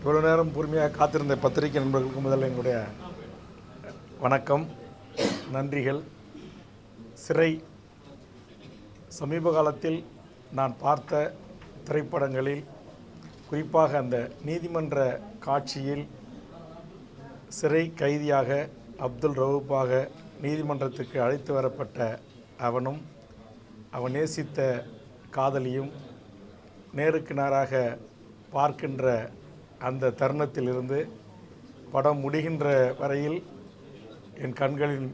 இவ்வளோ நேரம் பொறுமையாக காத்திருந்த பத்திரிகை நண்பர்களுக்கு முதல்ல எங்களுடைய வணக்கம், நன்றிகள். சிறை சமீப காலத்தில் நான் பார்த்த திரைப்படங்களில், குறிப்பாக அந்த நீதிமன்ற காட்சியில் சிறை கைதியாக அப்துல் ரவூப்பாக நீதிமன்றத்துக்கு அழைத்து வரப்பட்ட அவன் நேசித்த காதலியும் நேருக்கு நேராக பார்க்கின்ற அந்த தருணத்திலிருந்து படம் முடிகின்ற வரையில் என் கண்களில்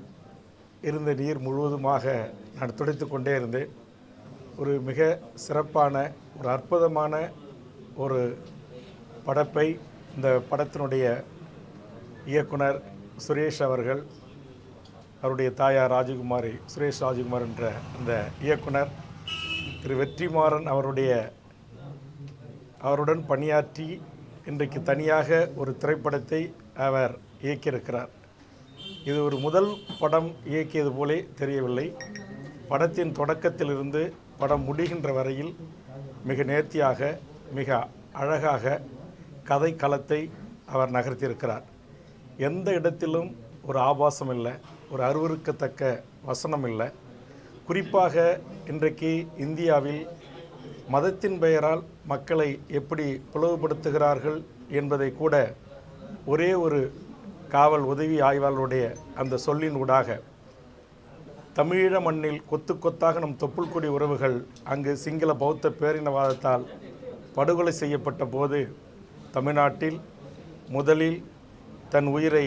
இருந்த நீர் முழுவதுமாக நான் துடைத்து கொண்டே இருந்தேன். ஒரு மிக சிறப்பான, ஒரு அற்புதமான ஒரு படைப்பை இந்த படத்தினுடைய இயக்குனர் சுரேஷ் அவர்கள், அவருடைய தாயார் ராஜகுமாரி, சுரேஷ் ராஜகுமார் என்ற அந்த இயக்குனர் திரு வெற்றிமாறன் அவருடன் பணியாற்றி இன்றைக்கு தனியாக ஒரு திரைப்படத்தை அவர் இயக்கியிருக்கிறார். இது ஒரு முதல் படம் இயக்கியது போலே தெரியவில்லை. படத்தின் தொடக்கத்திலிருந்து படம் முடிகின்ற வரையில் மிக நேர்த்தியாக, மிக அழகாக கதை களத்தை அவர் நகர்த்தியிருக்கிறார். எந்த இடத்திலும் ஒரு ஆபாசம் இல்லை, ஒரு அருவருக்கத்தக்க வசனம் இல்லை. குறிப்பாக இன்றைக்கு இந்தியாவில் மதத்தின் பெயரால் மக்களை எப்படி பிளவுபடுத்துகிறார்கள் என்பதை கூட ஒரே ஒரு காவல் உதவி ஆய்வாளருடைய அந்த சொல்லின் ஊடாக, தமிழீழ மண்ணில் கொத்து கொத்தாக நம் தொப்புள் கொடி உறவுகள் அங்கு சிங்கள பௌத்த பேரினவாதத்தால் படுகொலை செய்யப்பட்ட போது தமிழ்நாட்டில் முதலில் தன் உயிரை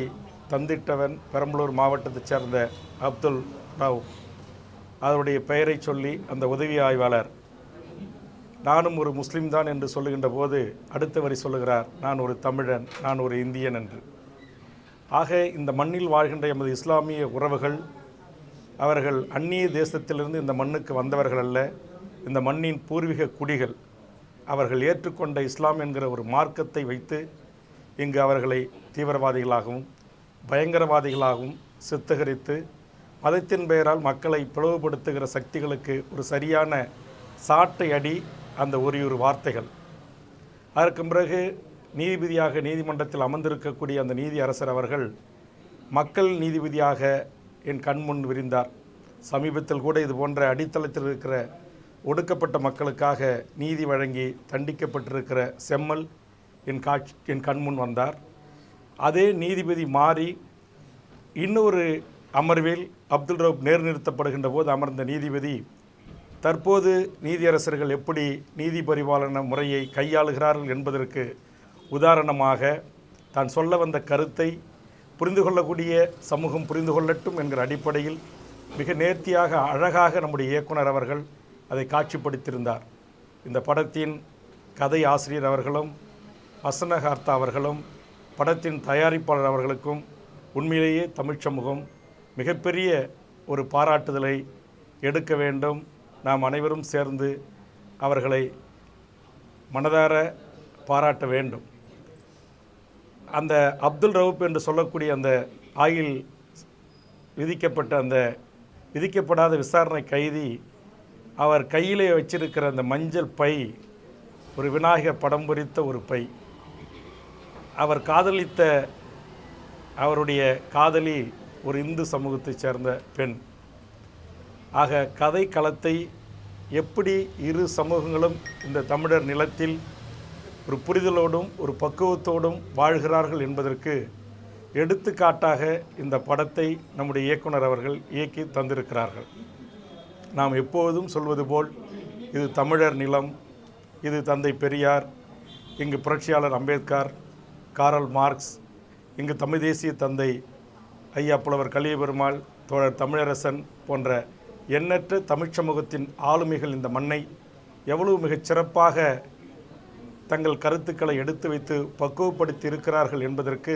தந்திட்டவன் பெரம்பலூர் மாவட்டத்தைச் சேர்ந்த அப்துல் ரவூப். அவருடைய பெயரை சொல்லி அந்த உதவி ஆய்வாளர் நானும் ஒரு முஸ்லீம் தான் என்று சொல்லுகின்ற போது அடுத்த வரி சொல்லுகிறார், நான் ஒரு தமிழன், நான் ஒரு இந்தியன் என்று. ஆக இந்த மண்ணில் வாழ்கின்ற எமது இஸ்லாமிய உறவுகள், அவர்கள் அந்நிய தேசத்திலிருந்து இந்த மண்ணுக்கு வந்தவர்கள் அல்ல, இந்த மண்ணின் பூர்வீக குடிகள். அவர்கள் ஏற்றுக்கொண்ட இஸ்லாம் என்கிற ஒரு மார்க்கத்தை வைத்து இங்கு அவர்களை தீவிரவாதிகளாகவும் பயங்கரவாதிகளாகவும் சித்தகரித்து மதத்தின் பெயரால் மக்களை பிளவுபடுத்துகிற சக்திகளுக்கு ஒரு சரியான சாட்டை அடி அந்த ஒரு வார்த்தைகள். அதற்கு பிறகு நீதிபதியாக நீதிமன்றத்தில் அமர்ந்திருக்கக்கூடிய அந்த நீதி அரசர் அவர்கள் மக்கள் நீதிபதியாக என் கண்முன் விரிந்தார். சமீபத்தில் கூட இது போன்ற அடித்தளத்தில் இருக்கிற ஒடுக்கப்பட்ட மக்களுக்காக நீதி வழங்கி தண்டிக்கப்பட்டிருக்கிற செம்மல் என் கண்முன் வந்தார். அதே நீதிபதி மாறி இன்னொரு அமர்வில் அப்துல் ரவூப் நிறுத்தப்படுகின்ற போது அமர்ந்த நீதிபதி தற்போது நீதியரசர்கள் எப்படி நீதி பரிபாலன முறையை கையாளுகிறார்கள் என்பதற்கு உதாரணமாக தான் சொல்ல வந்த கருத்தை புரிந்து கொள்ளக்கூடிய சமூகம் புரிந்து கொள்ளட்டும் என்கிற அடிப்படையில் மிக நேர்த்தியாக, அழகாக நம்முடைய இயக்குனர் அவர்கள் அதை காட்சிப்படுத்தியிருந்தார். இந்த படத்தின் கதை ஆசிரியர் அவர்களும் வசனகர்த்தா அவர்களும் படத்தின் தயாரிப்பாளர் அவர்களுக்கும் உண்மையிலேயே தமிழ் சமூகம் மிகப்பெரிய ஒரு பாராட்டுதலை எடுக்க வேண்டும். நாம் அனைவரும் சேர்ந்து அவர்களை மனதார பாராட்ட வேண்டும். அந்த அப்துல் ரவூப் என்று சொல்லக்கூடிய அந்த ஆயில் விதிக்கப்பட்ட அந்த விதிக்கப்படாத விசாரணை கைதி, அவர் கையிலே வச்சிருக்கிற அந்த மஞ்சள் பை ஒரு விநாயகர் படம் பொறித்த ஒரு பை. அவர் காதலித்த அவருடைய காதலி ஒரு இந்து சமூகத்தைச் சேர்ந்த பெண். ஆக கதை களத்தை எப்படி இரு சமூகங்களும் இந்த தமிழர் நிலத்தில் ஒரு புரிதலோடும் ஒரு பக்குவத்தோடும் வாழ்கிறார்கள் என்பதற்கு எடுத்துக்காட்டாக இந்த படத்தை நம்முடைய இயக்குனர் அவர்கள் இயக்கி தந்திருக்கிறார்கள். நாம் எப்போதும் சொல்வது போல் இது தமிழர் நிலம், இது தந்தை பெரியார், இங்கு புரட்சியாளர் அம்பேத்கர், காரல் மார்க்ஸ், இங்கு தமிழ் தேசிய தந்தை ஐயா புலவர் கலியபெருமாள், தோழர் தமிழரசன் போன்ற எண்ணற்ற தமிழ் சமூகத்தின் ஆளுமைகள் இந்த மண்ணை எவ்வளவு மிகச் சிறப்பாக தங்கள் கருத்துக்களை எடுத்து வைத்து பக்குவப்படுத்தி இருக்கிறார்கள் என்பதற்கு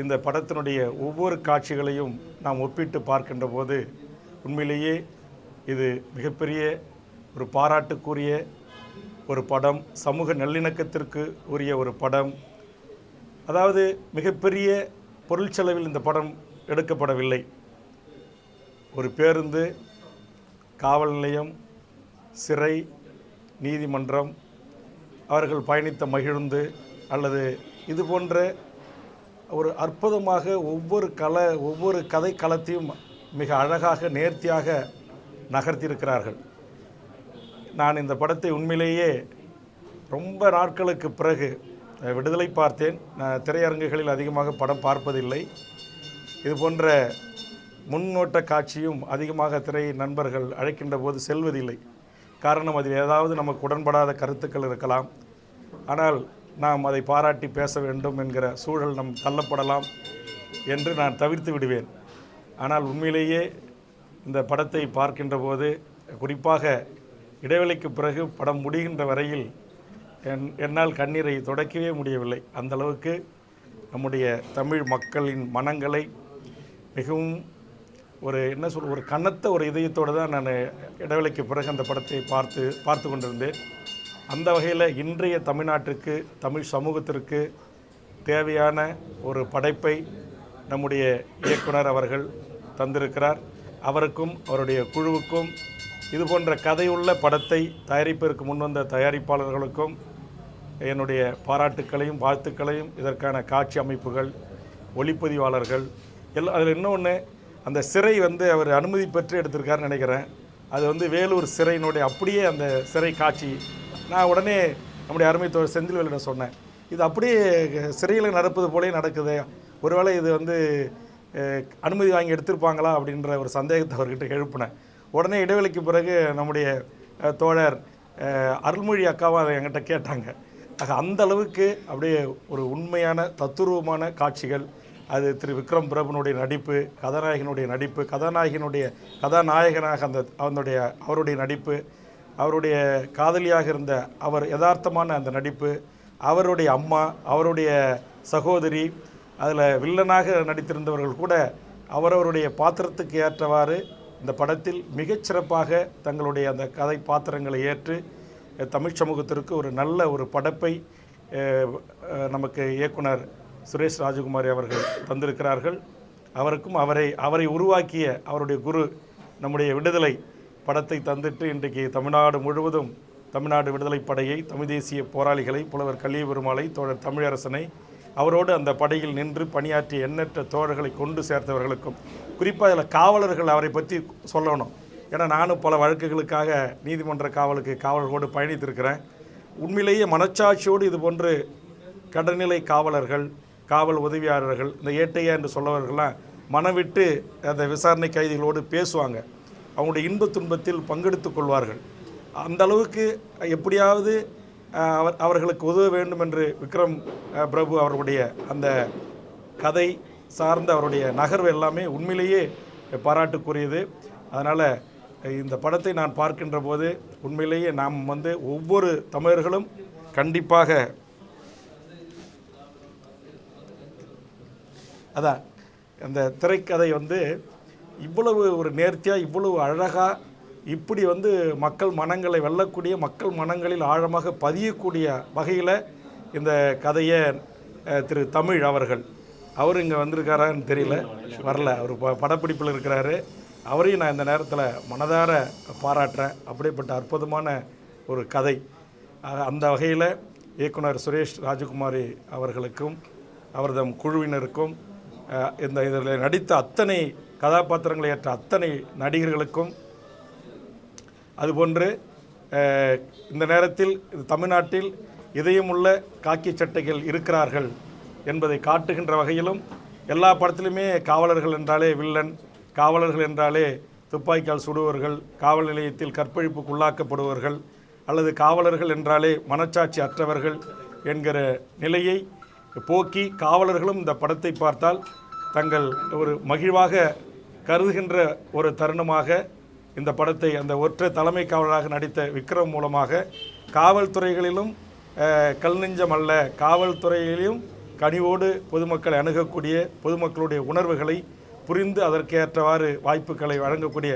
இந்த படத்தினுடைய ஒவ்வொரு காட்சிகளையும் நாம் ஒப்பிட்டு பார்க்கின்ற போது உண்மையிலேயே இது மிகப்பெரிய ஒரு பாராட்டுக்குரிய ஒரு படம், சமூக நல்லிணக்கத்திற்கு உரிய ஒரு படம். அதாவது மிகப்பெரிய பொருள் செலவில் இந்த படம் எடுக்கப்படவில்லை. ஒரு பேருந்து, காவல் நிலையம், சிறை, நீதிமன்றம், அவர்கள் பயணித்த மகிழுந்து, அல்லது இது போன்ற ஒரு அற்புதமாக ஒவ்வொரு கதை களத்தையும் மிக அழகாக நேர்த்தியாக நகர்த்தியிருக்கிறார்கள். நான் இந்த படத்தை உண்மையிலேயே ரொம்ப நாட்களுக்கு பிறகு விடுதலை பார்த்தேன். நான் திரையரங்குகளில் அதிகமாக படம் பார்ப்பதில்லை. இது போன்ற முன்னோட்ட காட்சியும் அதிகமாக திரை நண்பர்கள் அழைக்கின்ற போது செல்வதில்லை. காரணம், அதில் ஏதாவது நமக்கு உடன்படாத கருத்துக்கள் இருக்கலாம். ஆனால் நாம் அதை பாராட்டி பேச வேண்டும் என்கிற சூழல் நம் தள்ளப்படலாம் என்று நான் தவிர்த்து விடுவேன். ஆனால் உண்மையிலேயே இந்த படத்தை பார்க்கின்ற போது, குறிப்பாக இடைவெளிக்கு பிறகு படம் முடிகின்ற வரையில் என்னால் கண்ணீரை துடைக்கவே முடியவில்லை. அந்தளவுக்கு நம்முடைய தமிழ் மக்களின் மனங்களை மிகவும் ஒரு கனத்த ஒரு இதயத்தோடு தான் நான் இடைவெளிக்கு பிறகு அந்த படத்தை பார்த்து கொண்டிருந்தேன். அந்த வகையில் இன்றைய தமிழ்நாட்டுக்கு, தமிழ் சமூகத்திற்கு தேவையான ஒரு படைப்பை நம்முடைய இயக்குனர் அவர்கள் தந்திருக்கிறார். அவருக்கும் அவருடைய குழுவுக்கும், இது போன்ற கதையுள்ள படத்தை தயாரிப்பதற்கு முன்வந்த தயாரிப்பாளர்களுக்கும் என்னுடைய பாராட்டுக்களையும் வாழ்த்துக்களையும், இதற்கான காட்சி அமைப்புகள், ஒளிப்பதிவாளர்கள் எல்லாம். அதில் இன்னொன்று, அந்த சிறை அவர் அனுமதி பெற்று எடுத்திருக்காருன்னு நினைக்கிறேன். அது வேலூர் சிறையினுடைய அப்படியே அந்த சிறை காட்சி. நான் உடனே நம்முடைய அருமை தோழர் செந்தில்வேலிடம் சொன்னேன், இது அப்படியே சிறையில் நடப்பது போலே நடக்குது, ஒருவேளை இது அனுமதி வாங்கி எடுத்திருப்பாங்களா அப்படின்ற ஒரு சந்தேகத்தை அவர்கிட்ட எழுப்பினேன். உடனே இடைவெளிக்கு பிறகு நம்முடைய தோழர் அருள்மொழி அக்காவும் அதை என்கிட்ட கேட்டாங்க. ஆக அந்த அளவுக்கு அப்படியே ஒரு உண்மையான தத்துரூபமான காட்சிகள். அது திரு விக்ரம் பிரபுனுடைய நடிப்பு, கதாநாயகனாக அவருடைய நடிப்பு, அவருடைய காதலியாக இருந்த அவர் யதார்த்தமான அந்த நடிப்பு, அவருடைய அம்மா, அவருடைய சகோதரி, அதில் வில்லனாக நடித்திருந்தவர்கள் கூட அவரவருடைய பாத்திரத்துக்கு ஏற்றவாறு இந்த படத்தில் மிகச்சிறப்பாக தங்களுடைய அந்த கதை பாத்திரங்களை ஏற்று தமிழ் சமூகத்திற்கு ஒரு நல்ல ஒரு படைப்பை நமக்கு இயக்குனர் சுரேஷ் ராஜகுமாரி அவர்கள் தந்திருக்கிறார்கள். அவருக்கும் அவரை உருவாக்கிய அவருடைய குரு நம்முடைய விடுதலை படத்தை தந்துட்டு இன்றைக்கு தமிழ்நாடு முழுவதும் தமிழ்நாடு விடுதலை படையை, தமிழ் தேசிய போராளிகளை, புலவர் கலியபெருமாளை, தோழர் தமிழரசனை, அவரோடு அந்த படையில் நின்று பணியாற்றிய எண்ணற்ற தோழர்களை கொண்டு சேர்த்தவர்களுக்கும், குறிப்பாக அதில் காவலர்கள் அவரை பற்றி சொல்லணும். ஏன்னா நானும் பல வழக்குகளுக்காக நீதிமன்ற காவலர்களோடு பயணித்திருக்கிறேன். உண்மையிலேயே மனச்சாட்சியோடு இது போன்று கடநிலை காவலர்கள், காவல் உதவியாளர்கள், இந்த ஏட்டையா என்று சொல்லவர்கள்லாம் மனவிட்டு அந்த விசாரணை கைதிகளோடு பேசுவாங்க. அவங்களுடைய இன்ப துன்பத்தில் பங்கெடுத்து கொள்வார்கள். அந்த அளவுக்கு எப்படியாவது அவர்களுக்கு உதவ வேண்டும் என்று விக்ரம் பிரபு அவர்களுடைய அந்த கதை சார்ந்த அவருடைய நகர்வு எல்லாமே உண்மையிலேயே பாராட்டுக்குரியது. அதனால் இந்த படத்தை நான் பார்க்கின்ற போது உண்மையிலேயே நாம் ஒவ்வொரு தமிழர்களும் கண்டிப்பாக அதான் அந்த திரைக்கதை இவ்வளவு ஒரு நேர்த்தியாக, இவ்வளவு அழகாக, இப்படி மக்கள் மனங்களை வெல்லக்கூடிய, மக்கள் மனங்களில் ஆழமாக பதியக்கூடிய வகையில் இந்த கதையை திரு தமிழ் அவர் இங்கே வந்திருக்காரான்னு தெரியல, வரல, அவர் படப்பிடிப்பில் இருக்கிறாரு. அவரையும் நான் இந்த நேரத்தில் மனதார பாராட்டுறேன். அப்படிப்பட்ட அற்புதமான ஒரு கதை. அந்த வகையில் இயக்குனர் சுரேஷ் ராஜகுமாரி அவர்களுக்கும் அவர்தம் குழுவினருக்கும், இதில் நடித்த அத்தனை கதாபாத்திரங்களை ஏற்ற அத்தனை நடிகர்களுக்கும், அதுபோன்று இந்த நேரத்தில் தமிழ்நாட்டில் இதயமுள்ள காக்கி சட்டைகள் இருக்கிறார்கள் என்பதை காட்டுகின்ற வகையிலும், எல்லா படத்திலுமே காவலர்கள் என்றாலே வில்லன், காவலர்கள் என்றாலே துப்பாக்கியால் சுடுவர்கள், காவல் நிலையத்தில் கற்பழிப்புக்கு உள்ளாக்கப்படுவர்கள், அல்லது காவலர்கள் என்றாலே மனச்சாட்சி அற்றவர்கள் என்கிற நிலையை போக்கி, காவலர்களும் இந்த படத்தை பார்த்தால் தங்கள் ஒரு மகிழ்வாக கருதுகின்ற ஒரு தருணமாக இந்த படத்தை அந்த ஒற்றை தலைமை காவலராக நடித்த விக்ரம் மூலமாக காவல்துறைகளிலும் கல்நெஞ்சம் அல்ல, காவல்துறையிலும் கனிவோடு பொதுமக்களை அணுகக்கூடிய, பொதுமக்களுடைய உணர்வுகளை புரிந்து அதற்கேற்றவாறு வாய்ப்புகளை வழங்கக்கூடிய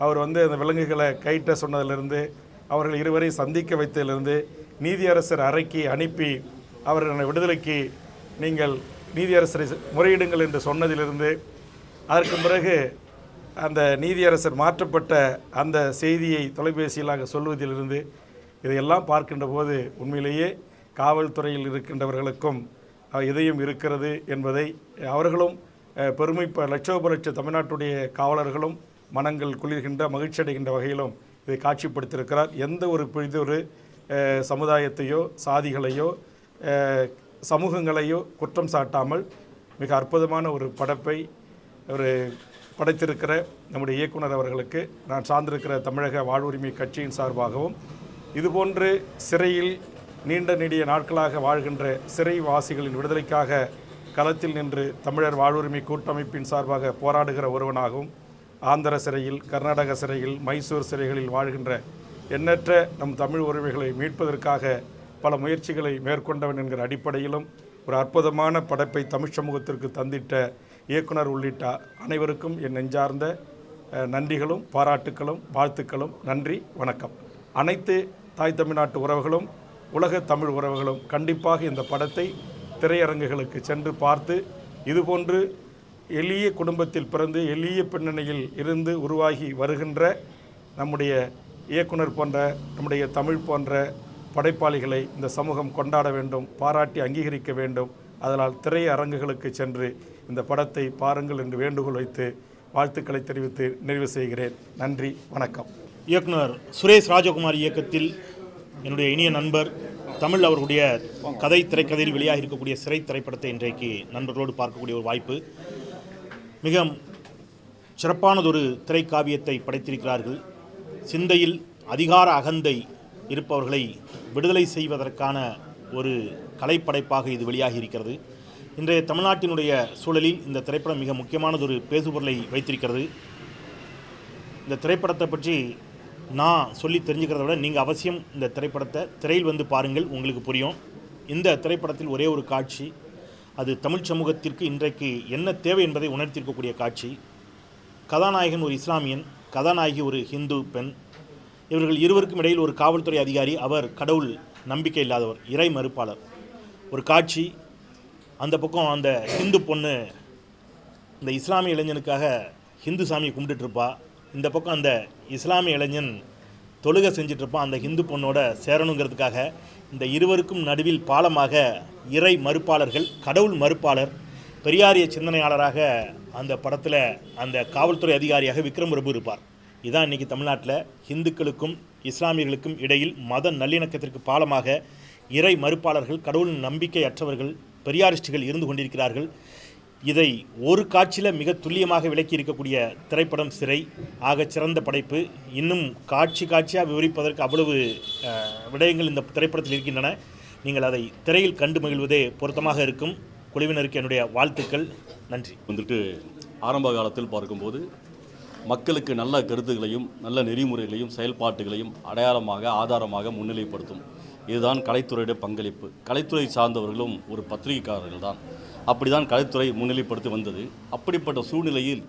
அவர் அந்த விலங்குகளை கைட்ட சொன்னதிலிருந்து, அவர்கள் இருவரை சந்திக்க வைத்ததிலிருந்து, நீதியரசர் அறைக்கு அனுப்பி அவர்கள் விடுதலைக்கு நீங்கள் நீதியரசரை முறையிடுங்கள் என்று சொன்னதிலிருந்து, அதற்கு பிறகு அந்த நீதியரசர் மாற்றப்பட்ட அந்த செய்தியை தொலைபேசியிலாக சொல்வதிலிருந்து, இதையெல்லாம் பார்க்கின்ற போது உண்மையிலேயே காவல்துறையில் இருக்கின்றவர்களுக்கும் இதயம் இருக்கிறது என்பதை அவர்களும் லட்சோப லட்ச தமிழ்நாட்டுடைய காவலர்களும் மனங்கள் குளிர்கின்ற மகிழ்ச்சி அடைகின்ற வகையிலும் இதை காட்சிப்படுத்தியிருக்கிறார். எந்த ஒரு சமுதாயத்தையோ சாதிகளையோ சமூகங்களையோ குற்றம் சாட்டாமல் மிக அற்புதமான ஒரு படைப்பை படைத்திருக்கிற நம்முடைய இயக்குனர் அவர்களுக்கு நான் சார்ந்திருக்கிற தமிழக வாழ்வுரிமை கட்சியின் சார்பாகவும் இதுபோன்று சிறையில் நீண்ட நெடிய நாட்களாக வாழ்கின்ற சிறைவாசிகளின் விடுதலைக்காக களத்தில் நின்று தமிழர் வாழ்வுரிமை கூட்டமைப்பின் சார்பாக போராடுகிற ஒருவனாகவும் ஆந்திர சிறையில், கர்நாடக சிறையில், மைசூர் சிறைகளில் வாழ்கின்ற எண்ணற்ற நம் தமிழ் உரிமைகளை மீட்பதற்காக பல முயற்சிகளை மேற்கொண்டவன் என்கிற அடிப்படையிலும் ஒரு அற்புதமான படைப்பை தமிழ் சமூகத்திற்கு தந்திட்ட இயக்குனர் உள்ளிட்ட அனைவருக்கும் என் நெஞ்சார்ந்த நன்றிகளும் பாராட்டுக்களும் வாழ்த்துக்களும். நன்றி, வணக்கம். அனைத்து தாய் தமிழ்நாட்டு உறவுகளும் உலக தமிழ் உறவுகளும் கண்டிப்பாக இந்த படத்தை திரையரங்குகளுக்கு சென்று பார்த்து இதுபோன்று எளிய குடும்பத்தில் பிறந்து எளிய பின்னணியில் இருந்து உருவாகி வருகின்ற நம்முடைய இயக்குனர் போன்ற நம்முடைய தமிழ் போன்ற படைப்பாளிகளை இந்த சமூகம் கொண்டாட வேண்டும், பாராட்டி அங்கீகரிக்க வேண்டும். அதனால் திரையரங்குகளுக்கு சென்று இந்த படத்தை பாருங்கள் என்று வேண்டுகோள் வைத்து வாழ்த்துக்களை தெரிவித்து நிறைவு செய்கிறேன். நன்றி, வணக்கம். இயக்குனர் சுரேஷ் ராஜகுமார் இயக்கத்தில் என்னுடைய இனிய நண்பர் தமிழ் அவர்களுடைய திரைக்கதையில் வெளியாக இருக்கக்கூடிய சிறை திரைப்படத்தை இன்றைக்கு நண்பர்களோடு பார்க்கக்கூடிய ஒரு வாய்ப்பு. மிக சிறப்பானதொரு திரைக்காவியத்தை படைத்திருக்கிறார்கள். சிந்தையில் அதிகார அகந்தை இருப்பவர்களை விடுதலை செய்வதற்கான ஒரு கலைப்படைப்பாக இது வெளியாகி இருக்கிறது. இன்றைய தமிழ்நாட்டினுடைய சூழலில் இந்த திரைப்படம் மிக முக்கியமானதொரு பேசுபொருளை வைத்திருக்கிறது. இந்த திரைப்படத்தை பற்றி நான் சொல்லி தெரிஞ்சுக்கிறத விட நீங்கள் அவசியம் இந்த திரைப்படத்தை திரையில் வந்து பாருங்கள், உங்களுக்கு புரியும். இந்த திரைப்படத்தில் ஒரே ஒரு காட்சி, அது தமிழ் சமூகத்திற்கு இன்றைக்கு என்ன தேவை என்பதை உணர்த்தியிருக்கக்கூடிய காட்சி. கதாநாயகன் ஒரு இஸ்லாமியன், கதாநாயகி ஒரு ஹிந்து பெண். இவர்கள் இருவருக்கும் இடையில் ஒரு காவல்துறை அதிகாரி, அவர் கடவுள் நம்பிக்கை இல்லாதவர், இறை மறுப்பாளர். ஒரு காட்சி, அந்த பக்கம் அந்த ஹிந்து பொண்ணு இந்த இஸ்லாமிய இளைஞனுக்காக ஹிந்து சாமியை கும்பிட்டுருப்பா, இந்த பக்கம் அந்த இஸ்லாமிய இளைஞன் தொழுகை செஞ்சிட்ருப்பான் அந்த ஹிந்து பொண்ணோட சேரணுங்கிறதுக்காக. இந்த இருவருக்கும் நடுவில் பாலமாக இறை மறுப்பாளர்கள், கடவுள் மறுப்பாளர், பெரியாரிய சிந்தனையாளராக அந்த படத்தில் அந்த காவல்துறை அதிகாரியாக விக்ரம் பிரபு இருப்பார். இதான் இன்றைக்கி தமிழ்நாட்டில் ஹிந்துக்களுக்கும் இஸ்லாமியர்களுக்கும் இடையில் மத நல்லிணக்கத்திற்கு பாலமாக இறை மறுப்பாளர்கள், கடவுள் நம்பிக்கை அற்றவர்கள், பெரியாரிஸ்டுகள் இருந்து கொண்டிருக்கிறார்கள். இதை ஒரு காட்சியில் மிக துல்லியமாக விளக்கி இருக்கக்கூடிய திரைப்படம் சிறை. ஆக சிறந்த படைப்பு. இன்னும் காட்சியாக விவரிப்பதற்கு அவ்வளவு விடயங்கள் இந்த திரைப்படத்தில் இருக்கின்றன. நீங்கள் அதை திரையில் கண்டு மகிழ்வதே பொருத்தமாக இருக்கும். குழுவினருக்கு என்னுடைய வாழ்த்துக்கள். நன்றி. ஆரம்ப காலத்தில் பார்க்கும்போது மக்களுக்கு நல்ல கருத்துக்களையும் நல்ல நெறிமுறைகளையும் செயல்பாட்டுகளையும் அடையாளமாக ஆதாரமாக முன்னிலைப்படுத்தும். இதுதான் கலைத்துறையுடைய பங்களிப்பு. கலைத்துறை சார்ந்தவர்களும் ஒரு பத்திரிகைக்காரர்கள் தான். அப்படிதான் கலைத்துறை முன்னிலைப்படுத்தி வந்தது. அப்படிப்பட்ட சூழ்நிலையில்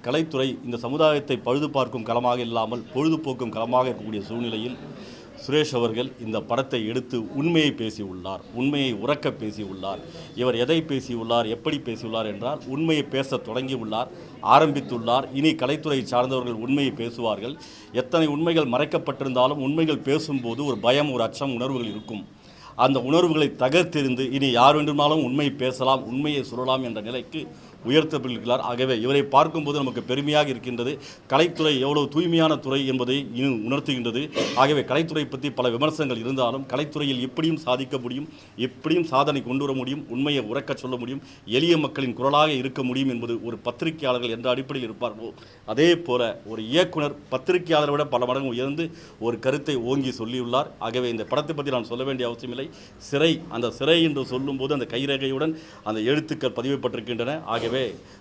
கலைத்துறை இந்த சமுதாயத்தை பழுது பார்க்கும் களமாக இல்லாமல் பொழுதுபோக்கும் களமாக இருக்கக்கூடிய சூழ்நிலையில் சுரேஷ் அவர்கள் இந்த படத்தை எடுத்து உண்மையை பேசியுள்ளார், உண்மையை உறக்க பேசியுள்ளார். இவர் எதை பேசியுள்ளார், எப்படி பேசியுள்ளார் என்றால் உண்மையை பேச தொடங்கியுள்ளார், ஆரம்பித்துள்ளார். இனி கலைத்துறை சார்ந்தவர்கள் உண்மையை பேசுவார்கள். எத்தனை உண்மைகள் மறைக்கப்பட்டிருந்தாலும் உண்மைகள் பேசும்போது ஒரு பயம், ஒரு அச்சம், உணர்வுகள் இருக்கும். அந்த உணர்வுகளை தகர்த்தெறிந்து இனி யார் வேண்டுமானாலும் உண்மையை பேசலாம், உண்மையை சொல்லலாம் என்ற நிலைக்கு உயர்த்தப்பட்டிருக்கிறார். ஆகவே இவரை பார்க்கும்போது நமக்கு பெருமையாக இருக்கின்றது. கலைத்துறை எவ்வளவு தூய்மையான துறை என்பதை இன்னும் உணர்த்துகின்றது. ஆகவே கலைத்துறை பற்றி பல விமர்சனங்கள் இருந்தாலும் கலைத்துறையில் எப்படியும் சாதிக்க முடியும், எப்படியும் சாதனை கொண்டு வர முடியும், உண்மையை உறக்க சொல்ல முடியும், எளிய மக்களின் குரலாக இருக்க முடியும் என்பது ஒரு பத்திரிகையாளர்கள் என்ற அடிப்படையில் இருப்பார்களோ அதே போல ஒரு இயக்குனர் பத்திரிகையாளரை விட பல மடங்கு உயர்ந்து ஒரு கருத்தை ஓங்கி சொல்லியுள்ளார். ஆகவே இந்த படத்தை பற்றி நான் சொல்ல வேண்டிய அவசியமில்லை. சிறை, அந்த சிறை என்று சொல்லும்போது அந்த கைரேகையுடன் அந்த எழுத்துக்கள் பதிவுபட்டிருக்கின்றன. ஆகவே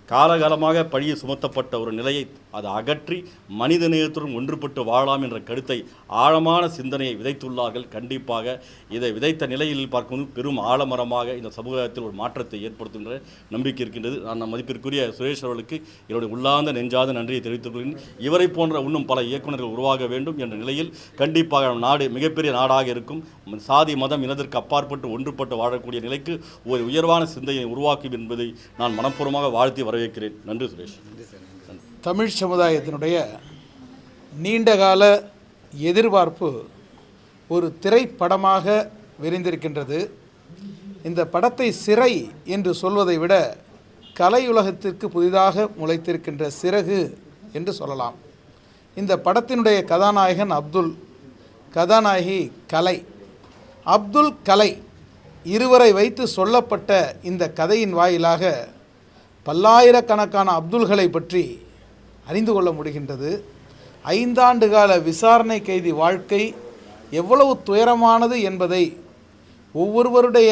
காலகாலமாக பழியை சுமத்தப்பட்ட ஒரு நிலையை அதை அகற்றி மனித நேயத்துடன் ஒன்றுபட்டு வாழலாம் என்ற கருத்தை, ஆழமான சிந்தனையை விதைத்துள்ளார்கள். கண்டிப்பாக இதை விதைத்த நிலையில் பார்க்கும்போது பெரும் ஆழமரமாக இந்த சமுதாயத்தில் ஒரு மாற்றத்தை ஏற்படுத்துகின்ற நம்பிக்கை இருக்கின்றது. நான் மதிப்பிற்குரிய சுரேஷ் அவர்களுக்கு என்னுடைய உள்ளார்ந்த நெஞ்சாத நன்றியை தெரிவித்துள்ளேன். இவரை போன்ற இன்னும் பல இயக்குநர்கள் உருவாக வேண்டும் என்ற நிலையில் கண்டிப்பாக நாடு மிகப்பெரிய நாடாக இருக்கும். சாதி மதம் இனத்திற்கு அப்பாற்பட்டு ஒன்றுபட்டு வாழக்கூடிய நிலைக்கு ஒரு உயர்வான சிந்தையை உருவாக்கும் என்பதை நான் மனப்பூர்வமாக வாழ்த்தி வரவேற்கிறேன். நன்றி சுரேஷ். தமிழ் சமுதாயத்தினுடைய நீண்டகால எதிர்பார்ப்பு ஒரு திரைப்படமாக விரிந்திருக்கின்றது. இந்த படத்தை சிறை என்று சொல்வதை விட கலையுலகத்திற்கு புதிதாக முளைத்திருக்கின்ற சிறகு என்று சொல்லலாம். இந்த படத்தினுடைய கதாநாயகன் அப்துல், கதாநாயகி கலை. அப்துல், கலை இருவரை வைத்து சொல்லப்பட்ட இந்த கதையின் வாயிலாக பல்லாயிரக்கணக்கான அப்துல்களை பற்றி அறிந்து கொள்ள முடிகின்றது. 5 ஆண்டு கால விசாரணை கைதி வாழ்க்கை எவ்வளவு துயரமானது என்பதை ஒவ்வொருவருடைய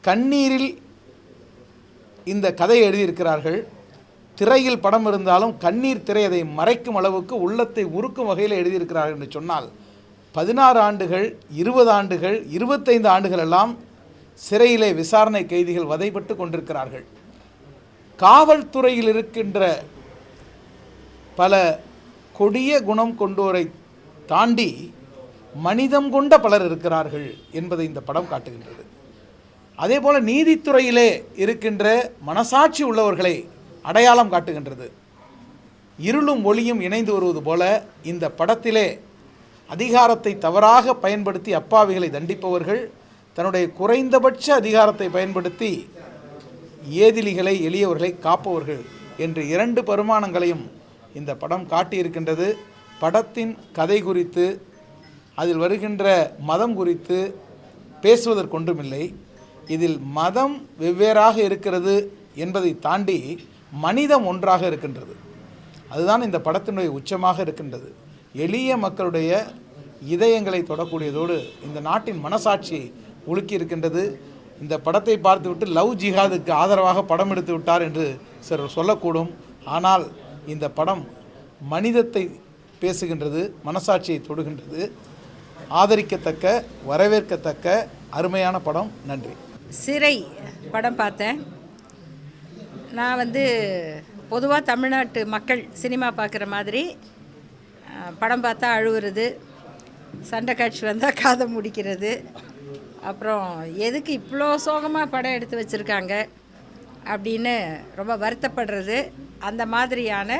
கண்ணீரில் இந்த கதையை எழுதியிருக்கிறார்கள். திரையில் படம் இருந்தாலும் கண்ணீர் திரை அதை மறைக்கும் அளவுக்கு உள்ளத்தை உருக்கும் வகையில் எழுதியிருக்கிறார்கள் என்று சொன்னால் 16 ஆண்டுகள், 20 ஆண்டுகள், 25 ஆண்டுகள் எல்லாம் சிறையிலே விசாரணை கைதிகள் வதைப்பட்டு கொண்டிருக்கிறார்கள். காவல்துறையில் இருக்கின்ற பல கொடிய குணம் கொண்டோரை தாண்டி மனிதம் கொண்ட பலர் இருக்கிறார்கள் என்பதை இந்த படம் காட்டுகின்றது. அதே போல் நீதித்துறையிலே இருக்கின்ற மனசாட்சி உள்ளவர்களை அடையாளம் காட்டுகின்றது. இருளும் ஒளியும் இணைந்து வருவது போல இந்த படத்திலே அதிகாரத்தை தவறாக பயன்படுத்தி அப்பாவிகளை தண்டிப்பவர்கள், தன்னுடைய குறைந்தபட்ச அதிகாரத்தை பயன்படுத்தி ஏதிலிகளை, எளியவர்களை காப்பவர்கள் என்று 2 பரிமாணங்களையும் இந்த படம் காட்டியிருக்கின்றது. படத்தின் கதை குறித்து, அதில் வருகின்ற மதம் குறித்து பேசுவதற்கொன்றுமில்லை. இதில் மதம் வெவ்வேறாக இருக்கிறது என்பதை தாண்டி மனிதம் ஒன்றாக இருக்கின்றது. அதுதான் இந்த படத்தினுடைய உச்சமாக இருக்கின்றது. எளிய மக்களுடைய இதயங்களை தொடக்கூடியதோடு இந்த நாட்டின் மனசாட்சியை உலுக்கி இருக்கின்றது. இந்த படத்தை பார்த்துவிட்டு லவ் ஜிஹாதுக்கு ஆதரவாக படம் எடுத்து விட்டார் என்று சிலர் சொல்லக்கூடும். ஆனால் இந்த படம் மனிதத்தை பேசுகின்றது, மனசாட்சியை தொடுகின்றது. ஆதரிக்கத்தக்க, வரவேற்கத்தக்க அருமையான படம். நன்றி. சிறை படம் பார்த்தேன். நான் பொதுவாக தமிழ்நாட்டு மக்கள் சினிமா பார்க்குற மாதிரி படம் பார்த்தா அழுவுறது, சண்டை காட்சி வந்தால் காதை முடிக்கிறது, அப்புறம் எதுக்கு இவ்வளோ சோகமாக படம் எடுத்து வச்சுருக்காங்க அப்படின்னு ரொம்ப வருத்தப்படுறது, அந்த மாதிரியான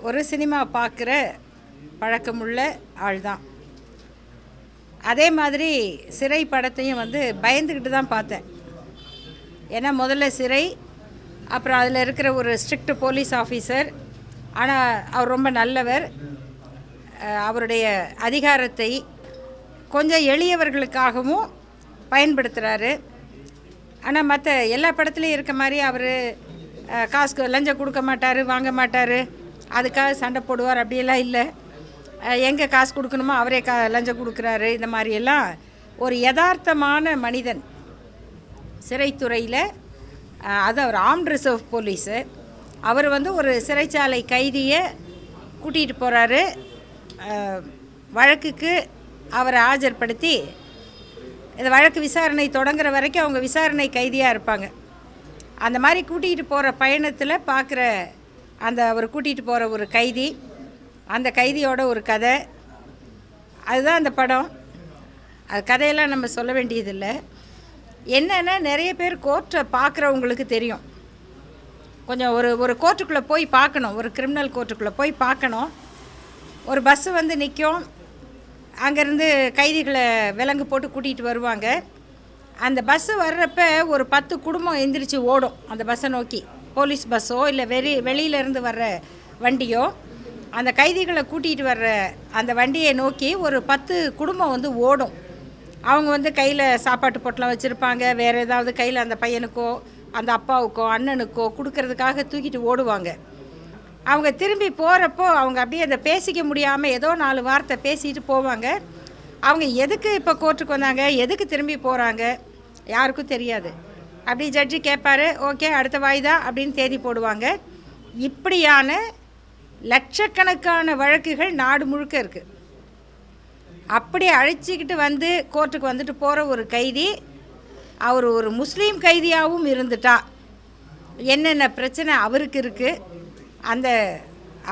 ஒரு சினிமா பார்க்குற பழக்கமுள்ள ஆள் தான். அதே மாதிரி சிறை படத்தையும் பயந்துக்கிட்டு தான் பார்த்தேன். ஏன்னா முதல்ல சிறை, அப்புறம் அதில் இருக்கிற ஒரு ஸ்ட்ரிக்ட் போலீஸ் ஆஃபீஸர், ஆனால் அவர் ரொம்ப நல்லவர். அவருடைய அதிகாரத்தை கொஞ்சம் எளியவர்களுக்காகவும் பயன்படுத்துகிறாரு. ஆனால் மற்ற எல்லா படத்துலையும் இருக்க மாதிரி அவர் காசுக்கு லஞ்சம் கொடுக்க மாட்டார், வாங்க மாட்டார், அதுக்காக சண்டை போடுவார், அப்படியெல்லாம் இல்லை. எங்கே காசு கொடுக்கணுமோ அவரே லஞ்சம் கொடுக்குறாரு. இந்த மாதிரியெல்லாம் ஒரு யதார்த்தமான மனிதன் சிறைத்துறையில். அது அவர் ஆர்ம்ட் ரிசர்வ் போலீஸு. அவர் ஒரு சிறைச்சாலை கைதியை கூட்டிகிட்டு போகிறாரு. வழக்குக்கு அவரை ஆஜர்படுத்தி இந்த வழக்கு விசாரணை தொடங்குற வரைக்கும் அவங்க விசாரணை கைதியாக இருப்பாங்க. அந்த மாதிரி கூட்டிகிட்டு போகிற பயணத்தில் பார்க்குற அவர் கூட்டிகிட்டு போகிற ஒரு கைதி, அந்த கைதியோட ஒரு கதை, அதுதான் அந்த படம். அது கதையெல்லாம் நம்ம சொல்ல வேண்டியதில்லை. என்னென்னா நிறைய பேர் கோர்ட்டை பார்க்குறவங்களுக்கு தெரியும். கொஞ்சம் ஒரு கோர்ட்டுக்குள்ளே போய் பார்க்கணும், ஒரு கிரிமினல் கோர்ட்டுக்குள்ளே போய் பார்க்கணும். ஒரு பஸ்ஸு நிற்கும், அங்கேருந்து கைதிகளை விலங்கு போட்டு கூட்டிகிட்டு வருவாங்க. அந்த பஸ்ஸு வர்றப்ப ஒரு 10 குடும்பம் எந்திரிச்சு ஓடும் அந்த பஸ்ஸை நோக்கி. போலீஸ் பஸ்ஸோ இல்லை வெளியிலேருந்து வர்ற வண்டியோ அந்த கைதிகளை கூட்டிகிட்டு வர்ற அந்த வண்டியை நோக்கி ஒரு 10 குடும்பம் ஓடும். அவங்க கையில் சாப்பாட்டு பொட்டலம் வச்சுருப்பாங்க, வேறு ஏதாவது கையில் அந்த பையனுக்கோ அந்த அப்பாவுக்கோ அண்ணனுக்கோ கொடுக்கறதுக்காக தூக்கிட்டு ஓடுவாங்க. அவங்க திரும்பி போகிறப்போ அவங்க அப்படியே அதை பேசிக்க முடியாமல் ஏதோ 4 வார்த்தை பேசிட்டு போவாங்க. அவங்க எதுக்கு இப்போ கோர்ட்டுக்கு வந்தாங்க, எதுக்கு திரும்பி போகிறாங்க யாருக்கும் தெரியாது. அப்படி ஜட்ஜி கேட்பார், ஓகே அடுத்த வாய்தா அப்படின்னு தேதி போடுவாங்க. இப்படியான லட்சக்கணக்கான வழக்குகள் நாடு முழுக்க இருக்குது. அப்படி அழைச்சிக்கிட்டு கோர்ட்டுக்கு வந்துட்டு போகிற ஒரு கைதி, அவர் ஒரு முஸ்லீம் கைதியாகவும் இருந்துட்டா என்னென்ன பிரச்சனை அவருக்கு இருக்குது, அந்த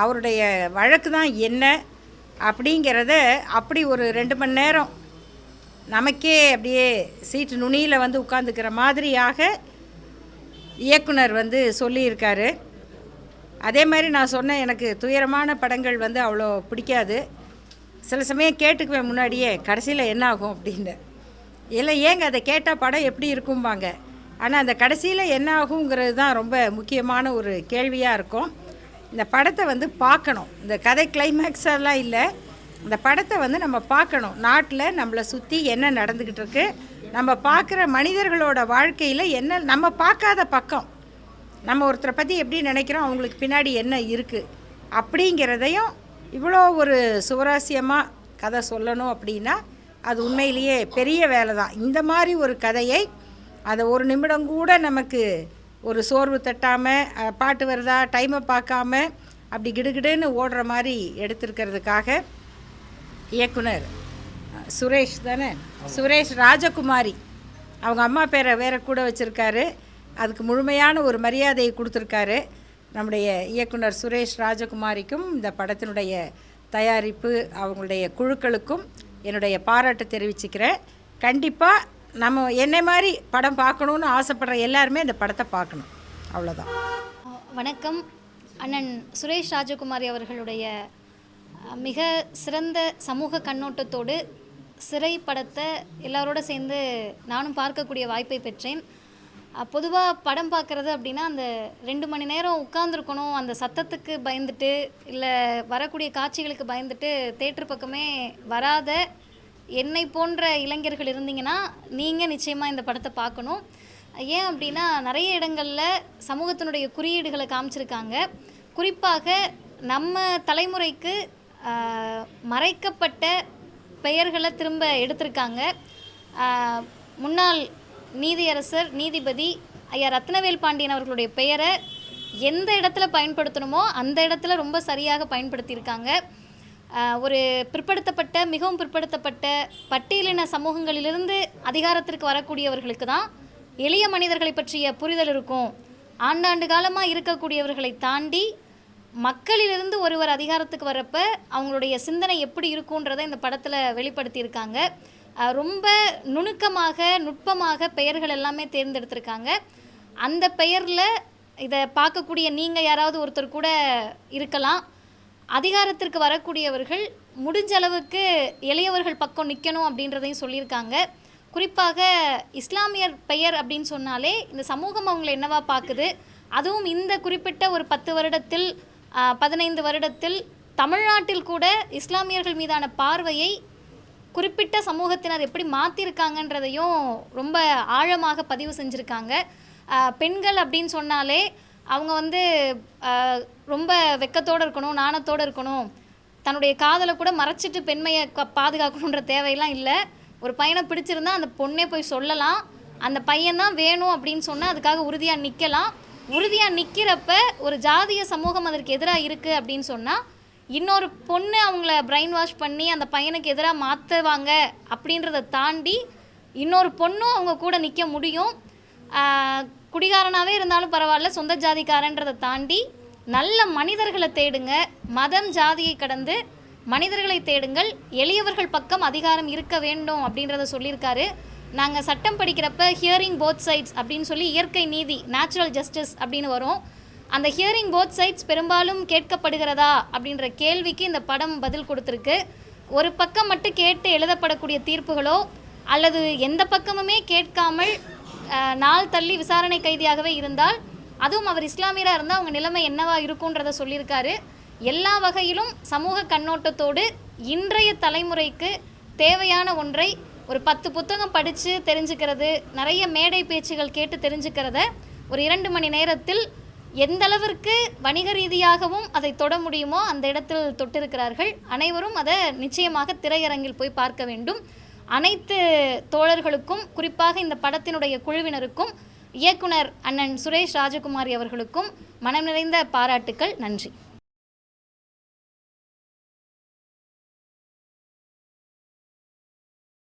அவருடைய வழக்கு தான் என்ன அப்படிங்கிறத அப்படி ஒரு 2 மணி நேரம் நமக்கே அப்படியே சீட்டு நுனியில் உட்காந்துக்கிற மாதிரியாக இயக்குனர் சொல்லியிருக்காரு. அதே மாதிரி நான் சொன்னேன், எனக்கு துயரமான படங்கள் அவ்வளோ பிடிக்காது. சில சமயம் கேட்டுக்குவேன் முன்னாடியே, கடைசியில் என்ன ஆகும் அப்படின்னு. இல்லை ஏங்க அதை கேட்டால் படம் எப்படி இருக்கும்பாங்க. ஆனால் அந்த கடைசியில் என்ன ஆகுங்கிறது தான் ரொம்ப முக்கியமான ஒரு கேள்வியாக இருக்கும். இந்த படத்தை வந்து பார்க்கணும். இந்த கதை கிளைமேக்ஸ் எல்லாம் இல்லை, இந்த படத்தை வந்து நம்ம பார்க்கணும். நாட்டில் நம்மளை சுற்றி என்ன நடந்துக்கிட்டு இருக்கு, நம்ம பார்க்குற மனிதர்களோட வாழ்க்கையில் என்ன நம்ம பார்க்காத பக்கம், நம்ம ஒருத்தரை பற்றி எப்படி நினைக்கிறோம், அவங்களுக்கு பின்னாடி என்ன இருக்குது அப்படிங்கிறதையும் இவ்வளோ ஒரு சுவாரஸ்யமாக கதை சொல்லணும் அப்படின்னா அது உண்மையிலேயே பெரிய வேலை தான். இந்த மாதிரி ஒரு கதையை அதை ஒரு நிமிடம் கூட நமக்கு ஒரு சோர்வு தட்டாமல், பாட்டு வருதா டைமை பார்க்காம அப்படி கிடுகிடுன்னு ஓடுற மாதிரி எடுத்திருக்கிறதுக்காக இயக்குனர் சுரேஷ் தானே, சுரேஷ் ராஜகுமாரி, அவங்க அம்மா பேரை வேற கூட வச்சுருக்காரு. அதுக்கு முழுமையான ஒரு மரியாதையை கொடுத்துருக்காரு. நம்முடைய இயக்குனர் சுரேஷ் ராஜகுமாரிக்கும் இந்த படத்தினுடைய தயாரிப்பு அவங்களுடைய குழுக்களுக்கும் என்னுடைய பாராட்டு தெரிவிச்சுக்கிறேன். கண்டிப்பாக நம்ம என்னை மாதிரி படம் பார்க்கணுன்னு ஆசைப்படுற எல்லாருமே இந்த படத்தை பார்க்கணும். அவ்வளோதான். வணக்கம். அண்ணன் சுரேஷ் ராஜகுமாரி அவர்களுடைய மிக சிறந்த சமூக கண்ணோட்டத்தோடு சிறை படத்தை எல்லாரோட சேர்ந்து நானும் பார்க்கக்கூடிய வாய்ப்பை பெற்றேன். பொதுவாக படம் பார்க்குறது அப்படின்னா அந்த 2 மணி நேரம் உட்கார்ந்துருக்கணும், அந்த சத்தத்துக்கு பயந்துட்டு இல்லை வரக்கூடிய காட்சிகளுக்கு பயந்துட்டு தேட்டர் பக்கமே வராத என்னை போன்ற இளைஞர்கள் இருந்தீங்கன்னா நீங்கள் நிச்சயமாக இந்த படத்தை பார்க்கணும். ஏன் அப்படின்னா நிறைய இடங்களில் சமூகத்தினுடைய குறியீடுகளை காமிச்சிருக்காங்க. குறிப்பாக நம்ம தலைமுறைக்கு மறைக்கப்பட்ட பெயர்களை திரும்ப எடுத்திருக்காங்க. முன்னாள் நீதியரசர் நீதிபதி ஐயா ரத்னவேல் பாண்டியன் அவர்களுடைய பெயரை எந்த இடத்துல பயன்படுத்தணுமோ அந்த இடத்துல ரொம்ப சரியாக பயன்படுத்தியிருக்காங்க. ஒரு பிற்படுத்தப்பட்ட மிகவும் பிற்படுத்தப்பட்ட பட்டியலின சமூகங்களிலிருந்து அதிகாரத்திற்கு வரக்கூடியவர்களுக்கு தான் எளிய மனிதர்களை பற்றிய புரிதல் இருக்கும். ஆண்டாண்டு காலமாக இருக்கக்கூடியவர்களை தாண்டி மக்களிலிருந்து ஒருவர் அதிகாரத்துக்கு வரப்போ அவங்களுடைய சிந்தனை எப்படி இருக்குன்றதை இந்த படத்தில் வெளிப்படுத்தியிருக்காங்க. ரொம்ப நுணுக்கமாக நுட்பமாக பெயர்கள் எல்லாமே தேர்ந்தெடுத்திருக்காங்க. அந்த பெயரில் இதை பார்க்கக்கூடிய நீங்கள் யாராவது ஒருத்தர் கூட இருக்கலாம். அதிகாரத்திற்கு வரக்கூடியவர்கள் முடிஞ்ச அளவுக்கு எளியவர்கள் பக்கம் நிற்கணும் அப்படின்றதையும் சொல்லியிருக்காங்க. குறிப்பாக இஸ்லாமியர் பெயர் அப்படின்னு சொன்னாலே இந்த சமூகம் அவங்களை என்னவா பார்க்குது, அதுவும் இந்த குறிப்பிட்ட ஒரு 10 வருடத்தில் 15 வருடத்தில் தமிழ்நாட்டில் கூட இஸ்லாமியர்கள் மீதான பார்வையை குறிப்பிட்ட சமூகத்தினர் எப்படி மாற்றிருக்காங்கன்றதையும் ரொம்ப ஆழமாக பதிவு செஞ்சுருக்காங்க. பெண்கள் அப்படின்னு சொன்னாலே அவங்க வந்து ரொம்ப வெக்கத்தோடு இருக்கணும், நாணத்தோடு இருக்கணும், தன்னுடைய காதலை கூட மறைச்சிட்டு பெண்மையை பாதுகாக்கணுன்ற தேவையெல்லாம் இல்லை. ஒரு பையனை பிடிச்சிருந்தா அந்த பொண்ணே போய் சொல்லலாம், அந்த பையன்தான் வேணும் அப்படின்னு சொன்னால் அதுக்காக உறுதியாக நிற்கலாம். உறுதியாக நிற்கிறப்ப ஒரு ஜாதிய சமூகம் அதற்கு எதிராக இருக்குது அப்படின்னு சொன்னால் இன்னொரு பொண்ணு அவங்கள பிரெயின் வாஷ் பண்ணி அந்த பையனுக்கு எதிராக மாற்றுவாங்க அப்படின்றத தாண்டி இன்னொரு பொண்ணும் அவங்க கூட நிற்க முடியும். குடிகாரனாகவே இருந்தாலும் பரவாயில்ல, சொந்த ஜாதிக்காரன்றதை தாண்டி நல்ல மனிதர்களை தேடுங்க, மதம் ஜாதியை கடந்து மனிதர்களை தேடுங்கள், எளியவர்கள் பக்கம் அதிகாரம் இருக்க வேண்டும் அப்படின்றத சொல்லியிருக்காரு. நாங்கள் சட்டம் படிக்கிறப்ப ஹியரிங் போத் சைட்ஸ் அப்படின்னு சொல்லி இயற்கை நீதி நேச்சுரல் ஜஸ்டிஸ் அப்படின்னு வரும். அந்த ஹியரிங் போத் சைட்ஸ் பெரும்பாலும் கேட்கப்படுகிறதா அப்படின்ற கேள்விக்கு இந்த படம் பதில் கொடுத்துருக்கு. ஒரு பக்கம் மட்டும் கேட்டு எழுதப்படக்கூடிய தீர்ப்புகளோ அல்லது எந்த பக்கமுமே கேட்காமல் நாள் தள்ளி விசாரணை கைதியாகவே இருந்தால், அதுவும் அவர் இஸ்லாமியராக இருந்தால் அவங்க நிலைமை என்னவா இருக்குன்றத சொல்லியிருக்காரு. எல்லா வகையிலும் சமூக கண்ணோட்டத்தோடு இன்றைய தலைமுறைக்கு தேவையான ஒன்றை ஒரு 10 புத்தகம் படித்து தெரிஞ்சுக்கிறது, நிறைய மேடை பேச்சுகள் கேட்டு தெரிஞ்சுக்கிறத ஒரு 2 மணி நேரத்தில் எந்த அளவிற்கு வணிக ரீதியாகவும் அதை தொட முடியுமோ அந்த இடத்தில் தொட்டிருக்கிறார்கள். அனைவரும் அதை நிச்சயமாக திரையரங்கில் போய் பார்க்க வேண்டும். அனைத்து தோழர்களுக்கும், குறிப்பாக இந்த படத்தினுடைய குழுவினருக்கும், இயக்குனர் அண்ணன் சுரேஷ் ராஜகுமாரி அவர்களுக்கும் மனம் நிறைந்த பாராட்டுக்கள். நன்றி.